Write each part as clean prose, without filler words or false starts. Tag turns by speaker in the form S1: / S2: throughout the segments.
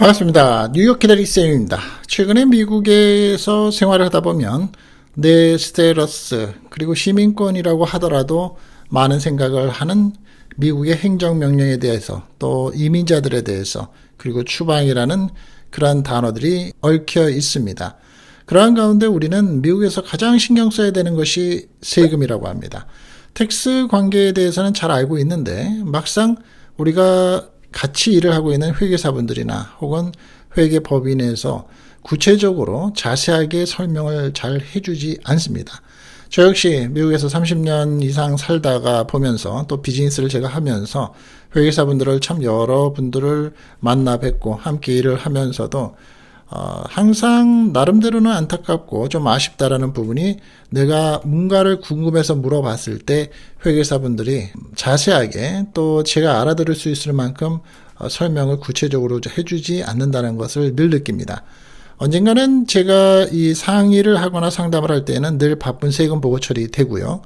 S1: 반갑습니다. 뉴욕 기다리 쌤입니다. 최근에 미국에서 생활을 하다 보면 내 스테러스 그리고 시민권이라고 하더라도 많은 생각을 하는 미국의 행정명령에 대해서 또 이민자들에 대해서 그리고 추방이라는 그러한 단어들이 얽혀 있습니다. 그러한 가운데 우리는 미국에서 가장 신경 써야 되는 것이 세금이라고 합니다. 텍스 관계에 대해서는 잘 알고 있는데 막상 우리가 같이 일을 하고 있는 회계사분들이나 혹은 회계법인에서 구체적으로 자세하게 설명을 잘 해주지 않습니다. 저 역시 미국에서 30년 이상 살다가 보면서 또 비즈니스를 제가 하면서 회계사분들을 참 여러분들을 만나 뵙고 함께 일을 하면서도 항상 나름대로는 안타깝고 좀 아쉽다라는 부분이 내가 뭔가를 궁금해서 물어봤을 때 회계사분들이 자세하게 또 제가 알아들을 수 있을 만큼 설명을 구체적으로 해주지 않는다는 것을 늘 느낍니다. 언젠가는 제가 이 상의를 하거나 상담을 할 때는 늘 바쁜 세금 보고 처리되고요.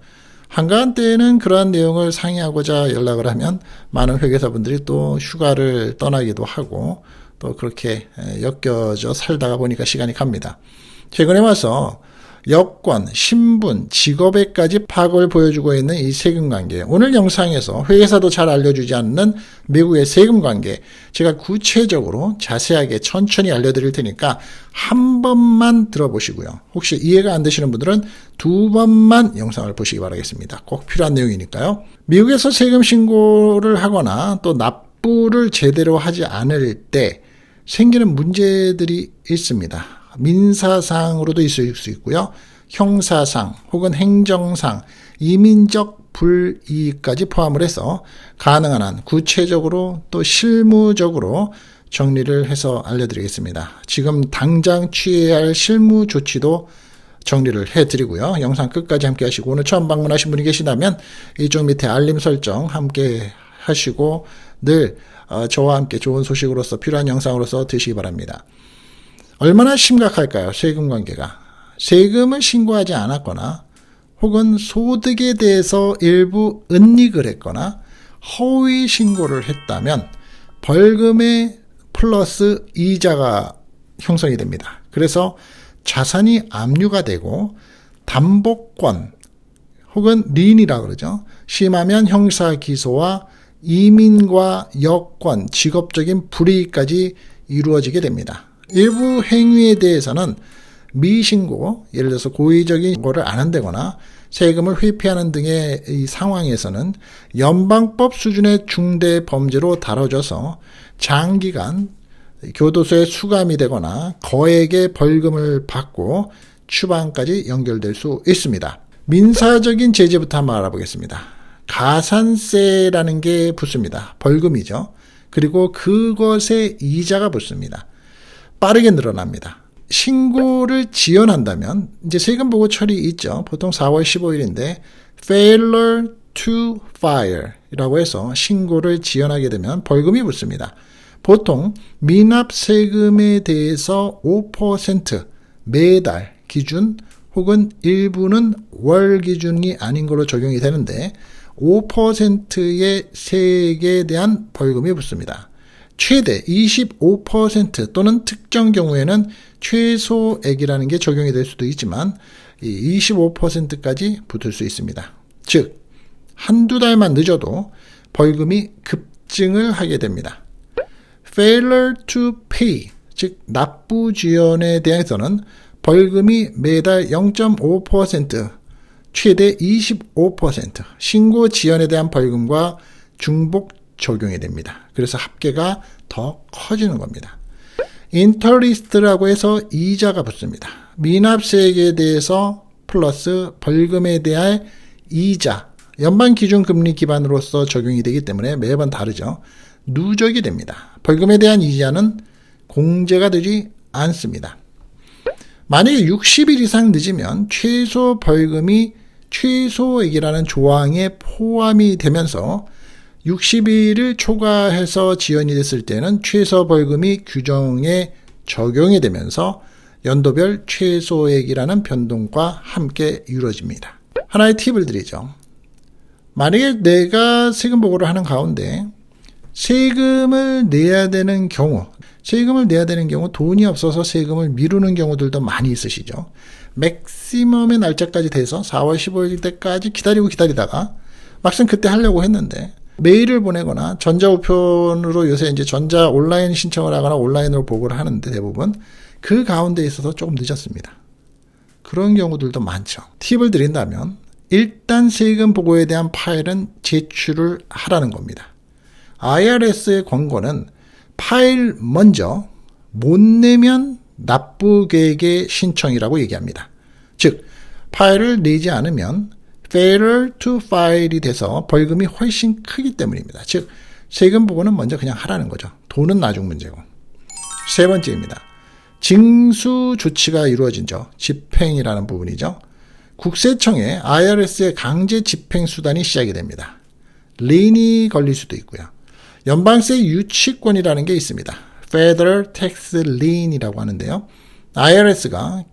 S1: 한가한 때에는 그러한 내용을 상의하고자 연락을 하면 많은 회계사분들이 또 휴가를 떠나기도 하고 또 그렇게 엮여져 살다가 보니까 시간이 갑니다. 최근에 와서 여권, 신분, 직업에까지 파악을 보여주고 있는 이 세금 관계. 오늘 영상에서 회계사도 잘 알려주지 않는 미국의 세금 관계. 제가 구체적으로 자세하게 천천히 알려드릴 테니까 한 번만 들어보시고요. 혹시 이해가 안 되시는 분들은 두 번만 영상을 보시기 바라겠습니다. 꼭 필요한 내용이니까요. 미국에서 세금 신고를 하거나 또 납부를 제대로 하지 않을 때 생기는 문제들이 있습니다. 민사상으로도 있을 수 있고요. 형사상 혹은 행정상, 이민적 불이익까지 포함을 해서 가능한 한 구체적으로 또 실무적으로 정리를 해서 알려드리겠습니다. 지금 당장 취해야 할 실무 조치도 정리를 해드리고요. 영상 끝까지 함께 하시고 오늘 처음 방문하신 분이 계시다면 이쪽 밑에 알림 설정 함께 하시고 늘 저와 함께 좋은 소식으로서 필요한 영상으로서 드시기 바랍니다. 얼마나 심각할까요? 세금 관계가. 세금을 신고하지 않았거나 혹은 소득에 대해서 일부 은닉을 했거나 허위 신고를 했다면 벌금에 플러스 이자가 형성이 됩니다. 그래서 자산이 압류가 되고 담보권 혹은 린이라고 그러죠. 심하면 형사 기소와 이민과 여권, 직업적인 불이익까지 이루어지게 됩니다. 일부 행위에 대해서는 미신고, 예를 들어서 고의적인 거를 안 한다거나 세금을 회피하는 등의 이 상황에서는 연방법 수준의 중대 범죄로 다뤄져서 장기간 교도소에 수감이 되거나 거액의 벌금을 받고 추방까지 연결될 수 있습니다. 민사적인 제재부터 한번 알아보겠습니다. 가산세라는 게 붙습니다. 벌금이죠. 그리고 그것에 이자가 붙습니다. 빠르게 늘어납니다. 신고를 지연한다면 이제 세금 보고 처리 있죠. 보통 4월 15일인데 failure to file 이라고 해서 신고를 지연하게 되면 벌금이 붙습니다. 보통 미납 세금에 대해서 5% 매달 기준 혹은 일부는 월 기준이 아닌 걸로 적용이 되는데 5%의 세액에 대한 벌금이 붙습니다. 최대 25% 또는 특정 경우에는 최소액이라는 게 적용이 될 수도 있지만 25%까지 붙을 수 있습니다. 즉 한두 달만 늦어도 벌금이 급증을 하게 됩니다. Failure to pay, 즉 납부 지연에 대해서는 벌금이 매달 0.5%, 최대 25%, 신고 지연에 대한 벌금과 중복 적용이 됩니다. 그래서 합계가 더 커지는 겁니다. 인터리스트라고 해서 이자가 붙습니다. 미납세액에 대해서 플러스 벌금에 대한 이자, 연방기준금리 기반으로서 적용이 되기 때문에 매번 다르죠. 누적이 됩니다. 벌금에 대한 이자는 공제가 되지 않습니다. 만약에 60일 이상 늦으면 최소 벌금이 최소액이라는 조항에 포함이 되면서 60일을 초과해서 지연이 됐을 때는 최소 벌금이 규정에 적용이 되면서 연도별 최소액이라는 변동과 함께 이루어집니다. 하나의 팁을 드리죠. 만약에 내가 세금 보고를 하는 가운데 세금을 내야 되는 경우 돈이 없어서 세금을 미루는 경우들도 많이 있으시죠. 맥시멈의 날짜까지 돼서 4월 15일 때까지 기다리다가 막상 그때 하려고 했는데 메일을 보내거나 전자우편으로 요새 이제 전자 온라인 신청을 하거나 온라인으로 보고를 하는데 대부분 그 가운데 있어서 조금 늦었습니다. 그런 경우들도 많죠. 팁을 드린다면 일단 세금 보고에 대한 파일은 제출을 하라는 겁니다. IRS의 권고는 파일 먼저 못 내면 납부계획의 신청이라고 얘기합니다. 즉 파일을 내지 않으면 failure to file이 돼서 벌금이 훨씬 크기 때문입니다. 즉 세금 보고는 먼저 그냥 하라는 거죠. 돈은 나중 문제고. 세 번째입니다. 징수 조치가 이루어진죠. 집행이라는 부분이죠. 국세청에 IRS의 강제 집행 수단이 시작이 됩니다. 리인이 걸릴 수도 있고요. 연방세 유치권이라는 게 있습니다. Federal Tax Lien이라고 하는데요. IRS가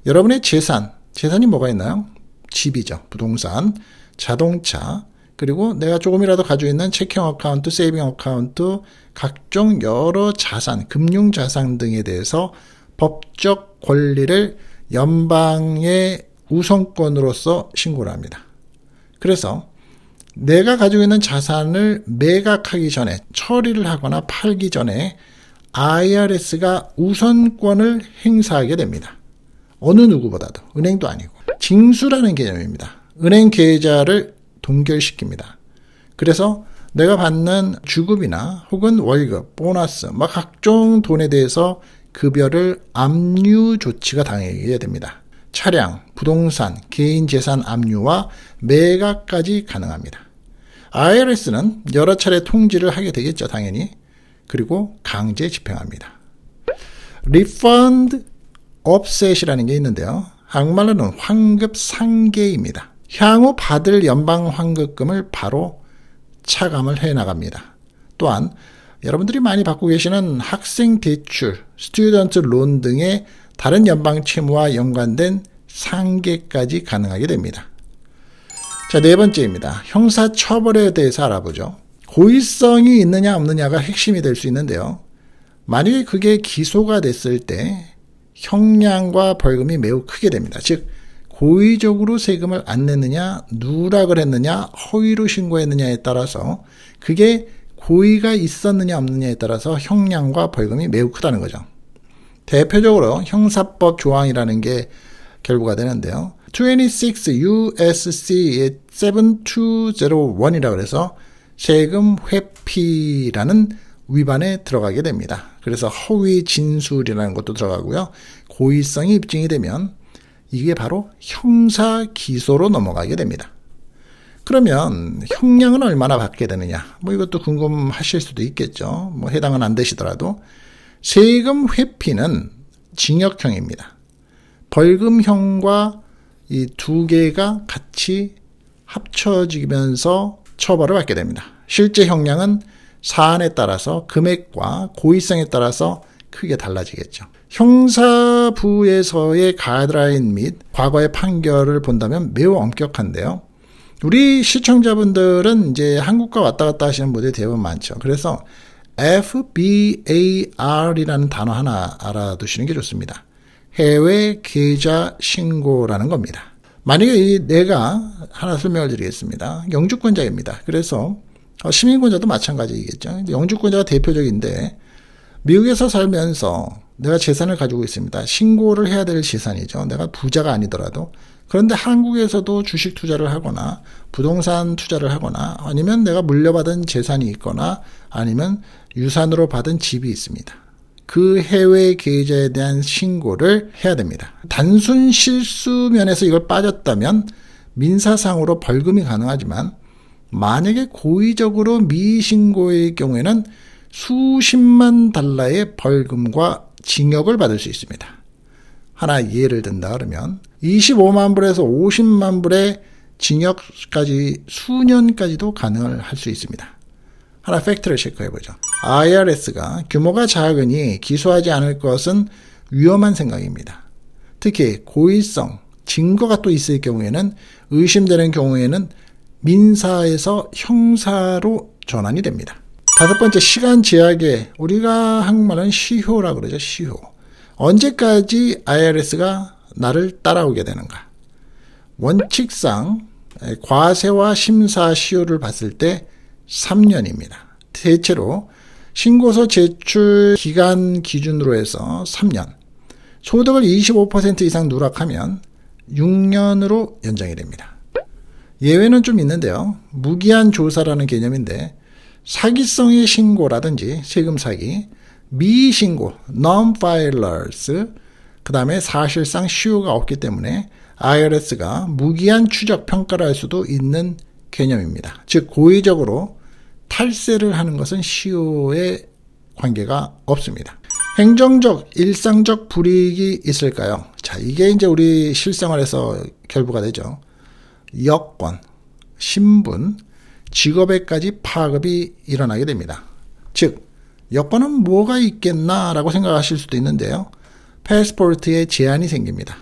S1: 여러분의 재산이 뭐가 있나요? 집이죠. 부동산, 자동차, 그리고 내가 조금이라도 가지고 있는 체킹 어카운트, 세이빙 어카운트, 각종 여러 자산, 금융 자산 등에 대해서 법적 권리를 연방의 우선권으로서 신고를 합니다. 그래서 내가 가지고 있는 자산을 매각하기 전에, 처리를 하거나 팔기 전에 IRS가 우선권을 행사하게 됩니다. 어느 누구보다도, 은행도 아니고. 징수라는 개념입니다. 은행 계좌를 동결시킵니다. 그래서 내가 받는 주급이나 혹은 월급, 보너스, 각종 돈에 대해서 급여를 압류 조치가 당하게 됩니다. 차량, 부동산, 개인 재산 압류와 매각까지 가능합니다. IRS는 여러 차례 통지를 하게 되겠죠, 당연히. 그리고 강제 집행합니다. Refund Offset이라는 게 있는데요. 한국말로는 환급 상계입니다. 향후 받을 연방 환급금을 바로 차감을 해나갑니다. 또한 여러분들이 많이 받고 계시는 학생 대출, 스튜던트 론 등의 다른 연방 채무와 연관된 상계까지 가능하게 됩니다. 자, 네 번째입니다. 형사 처벌에 대해서 알아보죠. 고의성이 있느냐 없느냐가 핵심이 될 수 있는데요. 만약에 그게 기소가 됐을 때 형량과 벌금이 매우 크게 됩니다. 즉 고의적으로 세금을 안 냈느냐, 누락을 했느냐, 허위로 신고했느냐에 따라서 그게 고의가 있었느냐 없느냐에 따라서 형량과 벌금이 매우 크다는 거죠. 대표적으로 형사법 조항이라는 게 결부가 되는데요. 26 U.S.C. 7201이라고 해서 세금 회피라는 위반에 들어가게 됩니다. 그래서 허위 진술이라는 것도 들어가고요. 고의성이 입증이 되면 이게 바로 형사 기소로 넘어가게 됩니다. 그러면 형량은 얼마나 받게 되느냐? 이것도 궁금하실 수도 있겠죠. 해당은 안 되시더라도 세금 회피는 징역형입니다. 벌금형과 이 두 개가 같이 합쳐지면서 처벌을 받게 됩니다. 실제 형량은 사안에 따라서 금액과 고의성에 따라서 크게 달라지겠죠. 형사부에서의 가이드라인 및 과거의 판결을 본다면 매우 엄격한데요. 우리 시청자분들은 이제 한국과 왔다 갔다 하시는 분들이 대부분 많죠. 그래서 FBAR이라는 단어 하나 알아두시는 게 좋습니다. 해외 계좌 신고라는 겁니다. 만약에 내가 하나 설명을 드리겠습니다. 영주권자입니다. 그래서 시민권자도 마찬가지겠죠. 영주권자가 대표적인데 미국에서 살면서 내가 재산을 가지고 있습니다. 신고를 해야 될 재산이죠. 내가 부자가 아니더라도. 그런데 한국에서도 주식 투자를 하거나 부동산 투자를 하거나 아니면 내가 물려받은 재산이 있거나 아니면 유산으로 받은 집이 있습니다. 그 해외 계좌에 대한 신고를 해야 됩니다. 단순 실수 면에서 이걸 빠졌다면 민사상으로 벌금이 가능하지만 만약에 고의적으로 미신고의 경우에는 수십만 달러의 벌금과 징역을 받을 수 있습니다. 하나 예를 든다 그러면 25만 불에서 50만 불의 징역까지 수년까지도 가능을 할 수 있습니다. 하나 팩트를 체크해보죠. IRS가 규모가 작으니 기소하지 않을 것은 위험한 생각입니다. 특히 고의성, 증거가 또 있을 경우에는 의심되는 경우에는 민사에서 형사로 전환이 됩니다. 다섯 번째, 시간 제약에 우리가 한국말은 시효라고 그러죠. 시효. 언제까지 IRS가 나를 따라오게 되는가. 원칙상 과세와 심사 시효를 봤을 때 3년입니다. 대체로 신고서 제출 기간 기준으로 해서 3년, 소득을 25% 이상 누락하면 6년으로 연장이 됩니다. 예외는 좀 있는데요. 무기한 조사라는 개념인데 사기성의 신고라든지 세금 사기, 미신고, non-filers, 그 다음에 사실상 시효가 없기 때문에 IRS가 무기한 추적 평가를 할 수도 있는 개념입니다. 즉 고의적으로 탈세를 하는 것은 시효에 관계가 없습니다. 행정적, 일상적 불이익이 있을까요? 자, 이게 이제 우리 실생활에서 결부가 되죠. 여권, 신분, 직업에까지 파급이 일어나게 됩니다. 즉, 여권은 뭐가 있겠나라고 생각하실 수도 있는데요. 패스포트에 제한이 생깁니다.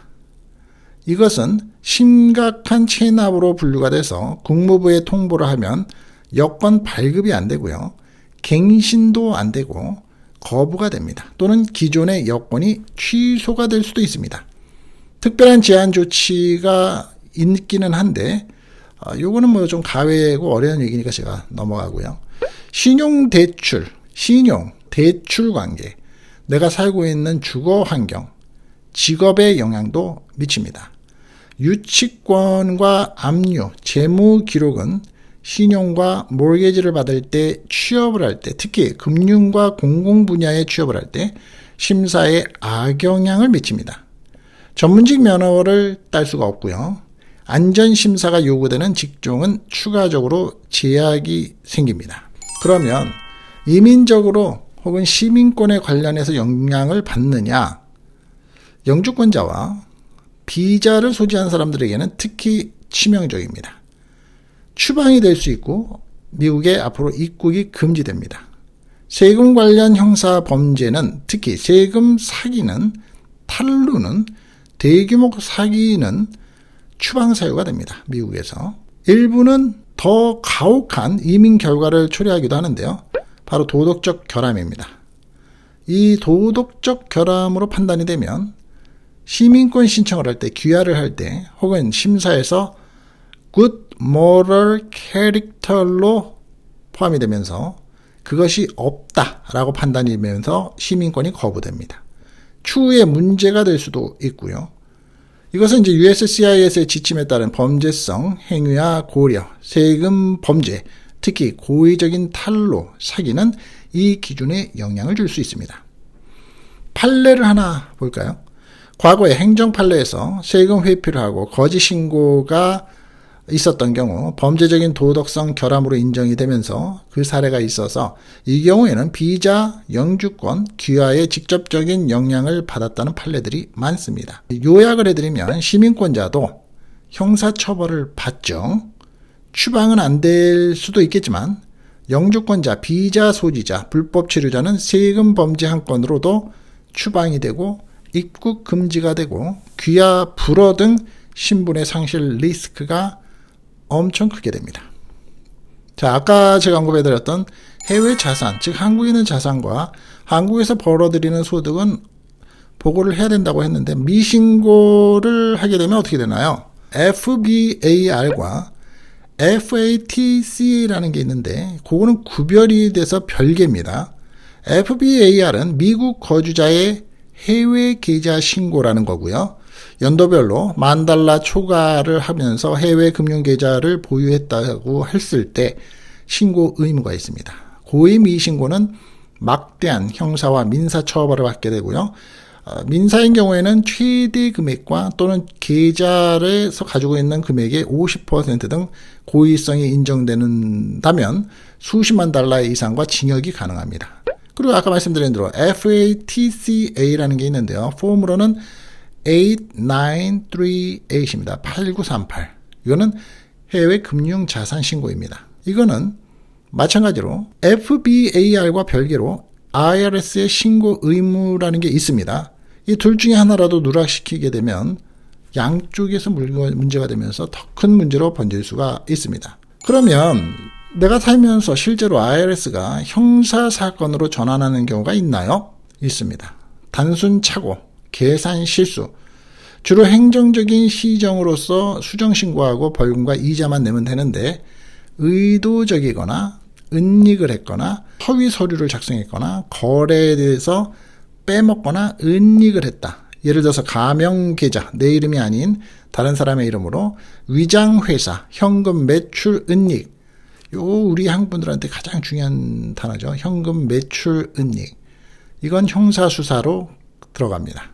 S1: 이것은 심각한 체납으로 분류가 돼서 국무부에 통보를 하면 여권 발급이 안 되고요. 갱신도 안 되고 거부가 됩니다. 또는 기존의 여권이 취소가 될 수도 있습니다. 특별한 제한 조치가 있기는 한데 요거는 뭐 좀 가외고 어려운 얘기니까 제가 넘어가고요. 신용 대출 관계, 내가 살고 있는 주거 환경, 직업에 영향도 미칩니다. 유치권과 압류, 재무 기록은 신용과 모르게지를 받을 때, 취업을 할 때, 특히 금융과 공공 분야에 취업을 할 때 심사에 악영향을 미칩니다. 전문직 면허를 딸 수가 없고요. 안전심사가 요구되는 직종은 추가적으로 제약이 생깁니다. 그러면 이민적으로 혹은 시민권에 관련해서 영향을 받느냐? 영주권자와 비자를 소지한 사람들에게는 특히 치명적입니다. 추방이 될 수 있고 미국에 앞으로 입국이 금지됩니다. 세금 관련 형사 범죄는 특히 세금 사기는, 탈루는, 대규모 사기는 추방 사유가 됩니다. 미국에서. 일부는 더 가혹한 이민 결과를 초래하기도 하는데요. 바로 도덕적 결함입니다. 이 도덕적 결함으로 판단이 되면 시민권 신청을 할 때, 귀화를 할 때 혹은 심사에서 good moral character로 포함이 되면서 그것이 없다라고 판단이 되면서 시민권이 거부됩니다. 추후에 문제가 될 수도 있고요. 이것은 이제 USCIS의 지침에 따른 범죄성, 행위와 고려, 세금 범죄, 특히 고의적인 탈루, 사기는 이 기준에 영향을 줄 수 있습니다. 판례를 하나 볼까요? 과거에 행정 판례에서 세금 회피를 하고 거짓 신고가 있었던 경우 범죄적인 도덕성 결함으로 인정이 되면서 그 사례가 있어서 이 경우에는 비자, 영주권, 귀화에 직접적인 영향을 받았다는 판례들이 많습니다. 요약을 해드리면 시민권자도 형사처벌을 받죠. 추방은 안 될 수도 있겠지만 영주권자, 비자 소지자, 불법 체류자는 세금 범죄 한 건으로도 추방이 되고 입국 금지가 되고 귀화, 불허 등 신분의 상실 리스크가 엄청 크게 됩니다. 자, 아까 제가 언급해드렸던 해외 자산, 즉 한국에 있는 자산과 한국에서 벌어들이는 소득은 보고를 해야 된다고 했는데 미신고를 하게 되면 어떻게 되나요? FBAR과 FATC라는 게 있는데 그거는 구별이 돼서 별개입니다. FBAR은 미국 거주자의 해외 계좌 신고라는 거고요. 연도별로 $10,000 초과를 하면서 해외 금융계좌를 보유했다고 했을 때 신고 의무가 있습니다. 고의 미신고는 막대한 형사와 민사 처벌을 받게 되고요. 민사인 경우에는 최대 금액과 또는 계좌에서 가지고 있는 금액의 50% 등 고의성이 인정된다면 수십만 달러 이상과 징역이 가능합니다. 그리고 아까 말씀드린 대로 FATCA라는 게 있는데요. 폼으로는 8938입니다. 8938. 이거는 해외 금융 자산 신고입니다. 이거는 마찬가지로 FBAR과 별개로 IRS의 신고 의무라는 게 있습니다. 이 둘 중에 하나라도 누락시키게 되면 양쪽에서 문제가 되면서 더 큰 문제로 번질 수가 있습니다. 그러면 내가 살면서 실제로 IRS가 형사사건으로 전환하는 경우가 있나요? 있습니다. 단순 착오, 계산 실수, 주로 행정적인 시정으로서 수정신고하고 벌금과 이자만 내면 되는데 의도적이거나 은닉을 했거나 허위 서류를 작성했거나 거래에 대해서 빼먹거나 은닉을 했다. 예를 들어서 가명계좌, 내 이름이 아닌 다른 사람의 이름으로 위장회사, 현금 매출 은닉. 요 우리 한국분들한테 가장 중요한 단어죠. 현금 매출 은닉. 이건 형사수사로 들어갑니다.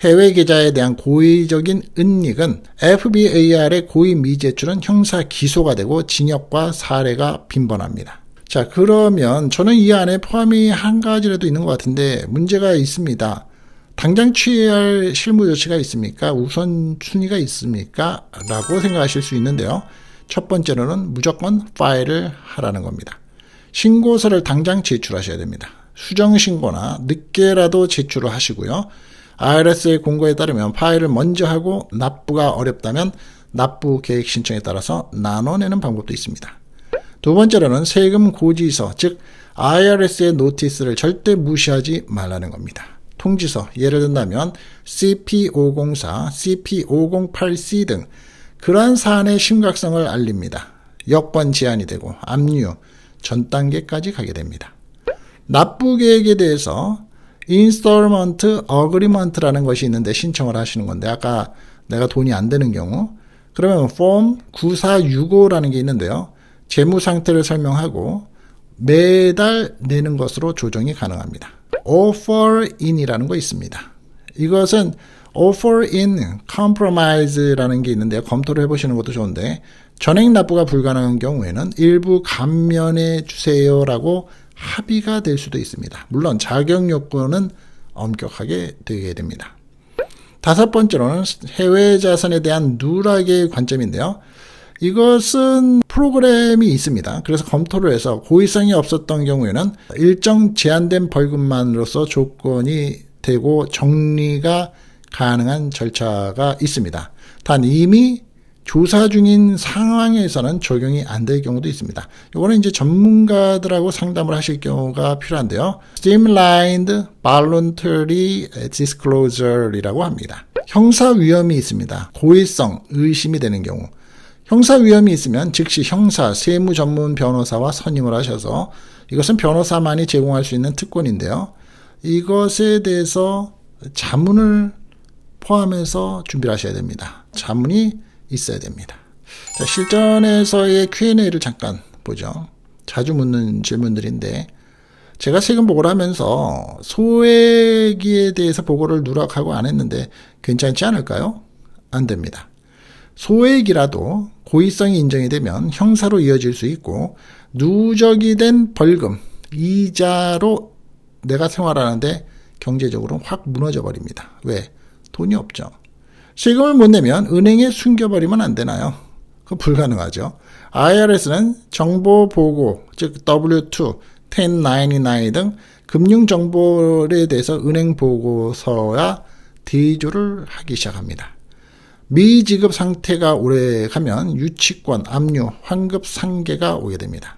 S1: 해외 계좌에 대한 고의적인 은닉은 FBAR의 고의 미제출은 형사 기소가 되고 징역과 사례가 빈번합니다. 자, 그러면 저는 이 안에 포함이 한 가지라도 있는 것 같은데 문제가 있습니다. 당장 취해야 할 실무 조치가 있습니까? 우선순위가 있습니까? 라고 생각하실 수 있는데요. 첫 번째로는 무조건 파일을 하라는 겁니다. 신고서를 당장 제출하셔야 됩니다. 수정신고나 늦게라도 제출을 하시고요. IRS의 공고에 따르면 파일을 먼저 하고 납부가 어렵다면 납부 계획 신청에 따라서 나눠내는 방법도 있습니다. 두 번째로는 세금 고지서, 즉 IRS의 노티스를 절대 무시하지 말라는 겁니다. 통지서, 예를 든다면 CP504, CP508C 등 그러한 사안의 심각성을 알립니다. 여권 제한이 되고 압류, 전 단계까지 가게 됩니다. 납부 계획에 대해서 인스톨먼트 어그리먼트라는 것이 있는데 신청을 하시는 건데 아까 내가 돈이 안 되는 경우 그러면 폼 9465라는 게 있는데요. 재무 상태를 설명하고 매달 내는 것으로 조정이 가능합니다. Offer in이라는 거 있습니다. 이것은 Offer in Compromise라는 게 있는데요. 검토를 해보시는 것도 좋은데 전액 납부가 불가능한 경우에는 일부 감면해 주세요라고 합의가 될 수도 있습니다. 물론 자격 요건은 엄격하게 되게 됩니다. 다섯 번째로는 해외 자산에 대한 누락의 관점인데요. 이것은 프로그램이 있습니다. 그래서 검토를 해서 고의성이 없었던 경우에는 일정 제한된 벌금만으로서 조건이 되고 정리가 가능한 절차가 있습니다. 단 이미 조사 중인 상황에서는 적용이 안 될 경우도 있습니다. 이거는 이제 전문가들하고 상담을 하실 경우가 필요한데요. Streamlined Voluntary Disclosure이라고 합니다. 형사 위험이 있습니다. 고의성, 의심이 되는 경우. 형사 위험이 있으면 즉시 형사, 세무 전문 변호사와 선임을 하셔서 이것은 변호사만이 제공할 수 있는 특권인데요. 이것에 대해서 자문을 포함해서 준비를 하셔야 됩니다. 자문이 있어야 됩니다. 자, 실전에서의 Q&A를 잠깐 보죠. 자주 묻는 질문들인데 제가 세금 보고를 하면서 소액에 대해서 보고를 누락하고 안 했는데 괜찮지 않을까요? 안 됩니다. 소액이라도 고의성이 인정이 되면 형사로 이어질 수 있고 누적이 된 벌금, 이자로 내가 생활하는데 경제적으로 확 무너져 버립니다. 왜? 돈이 없죠. 세금을 못 내면 은행에 숨겨버리면 안 되나요? 그건 불가능하죠. IRS는 정보보고, 즉 W2, 1099 등 금융정보에 대해서 은행 보고서와 대조를 하기 시작합니다. 미지급 상태가 오래 가면 유치권, 압류, 환급 상계가 오게 됩니다.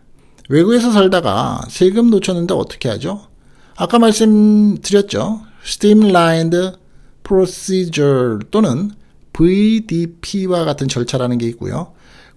S1: 외국에서 살다가 세금 놓쳤는데 어떻게 하죠? 아까 말씀드렸죠. Streamlined Procedure 또는 VDP와 같은 절차라는 게 있고요.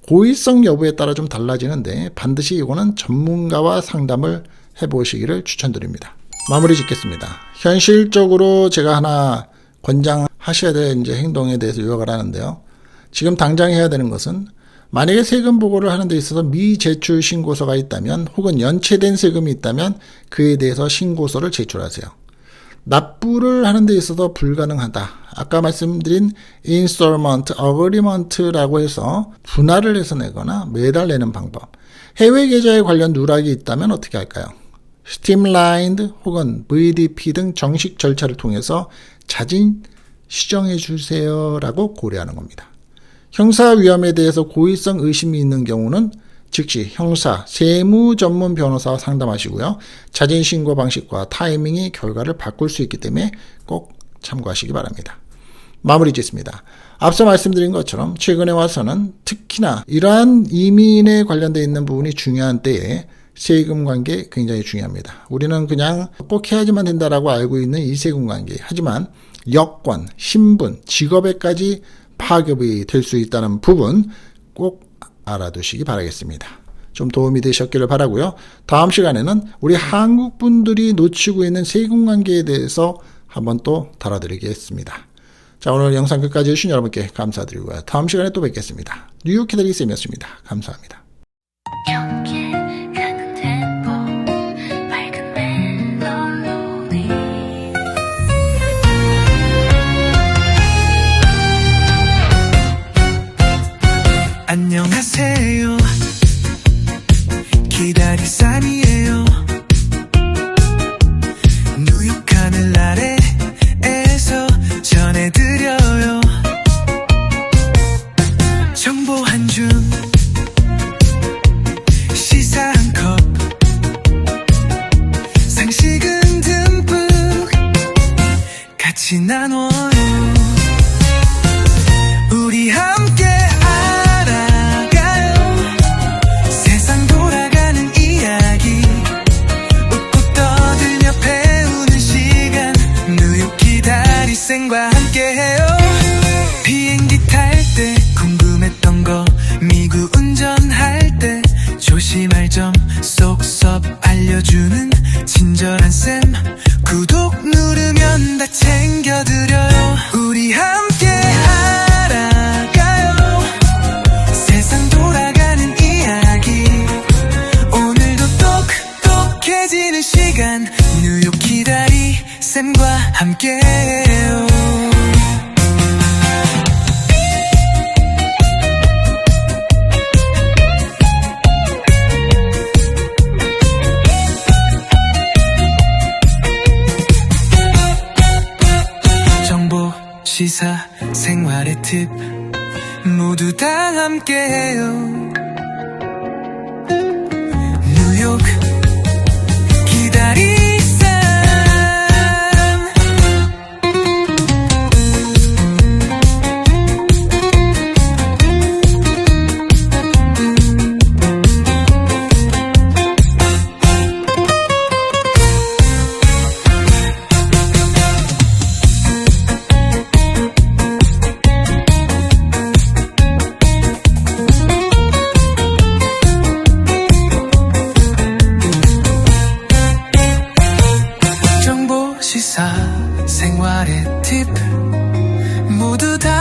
S1: 고의성 여부에 따라 좀 달라지는데 반드시 이거는 전문가와 상담을 해보시기를 추천드립니다. 마무리 짓겠습니다. 현실적으로 제가 하나 권장하셔야 될 이제 행동에 대해서 요약을 하는데요. 지금 당장 해야 되는 것은 만약에 세금 보고를 하는 데 있어서 미제출 신고서가 있다면 혹은 연체된 세금이 있다면 그에 대해서 신고서를 제출하세요. 납부를 하는 데 있어서 불가능하다. 아까 말씀드린 인스톨먼트, 어그리먼트라고 해서 분할을 해서 내거나 매달 내는 방법. 해외 계좌에 관련 누락이 있다면 어떻게 할까요? 스팀라인드 혹은 VDP 등 정식 절차를 통해서 자진 시정해 주세요라고 고려하는 겁니다. 형사 위험에 대해서 고의성 의심이 있는 경우는 즉시 형사, 세무 전문 변호사와 상담하시고요. 자진 신고 방식과 타이밍이 결과를 바꿀 수 있기 때문에 꼭 참고하시기 바랍니다. 마무리 짓습니다. 앞서 말씀드린 것처럼 최근에 와서는 특히나 이러한 이민에 관련되어 있는 부분이 중요한 때에 세금 관계 굉장히 중요합니다. 우리는 그냥 꼭 해야지만 된다라고 알고 있는 이 세금 관계. 하지만 여권, 신분, 직업에까지 파급이 될 수 있다는 부분 꼭 알아두시기 바라겠습니다. 좀 도움이 되셨기를 바라고요. 다음 시간에는 우리 한국 분들이 놓치고 있는 세금 관계에 대해서 한번 또 다뤄드리겠습니다. 자, 오늘 영상 끝까지 해주신 여러분께 감사드리고요. 다음 시간에 또 뵙겠습니다. 뉴욕 키다리 쌤이었습니다. 감사합니다.
S2: 안녕하세요. 기다리쌈이에요. 뉴욕 하늘 아래에서 전해드려요. 정보 한 줌, 시사 한 컵, 상식은 듬뿍 같이 나눠요. 우리 함께 과 함께해요. 비행기 탈 때 궁금했던 거, 미국 운전할 때 조심할 점 쏙쏙 알려주는 친절한 쌤. 구독 누르면 다 챙겨드려요. 우리 함께 알아가요. 세상 돌아가는 이야기. 오늘도 똑똑해지는 시간, 뉴욕 기다리 쌤과 함께해요. 정보, 시사, 생활의 팁 모두 다 함께해요. 뉴욕 기다리 시사 생활의 팁 모두 다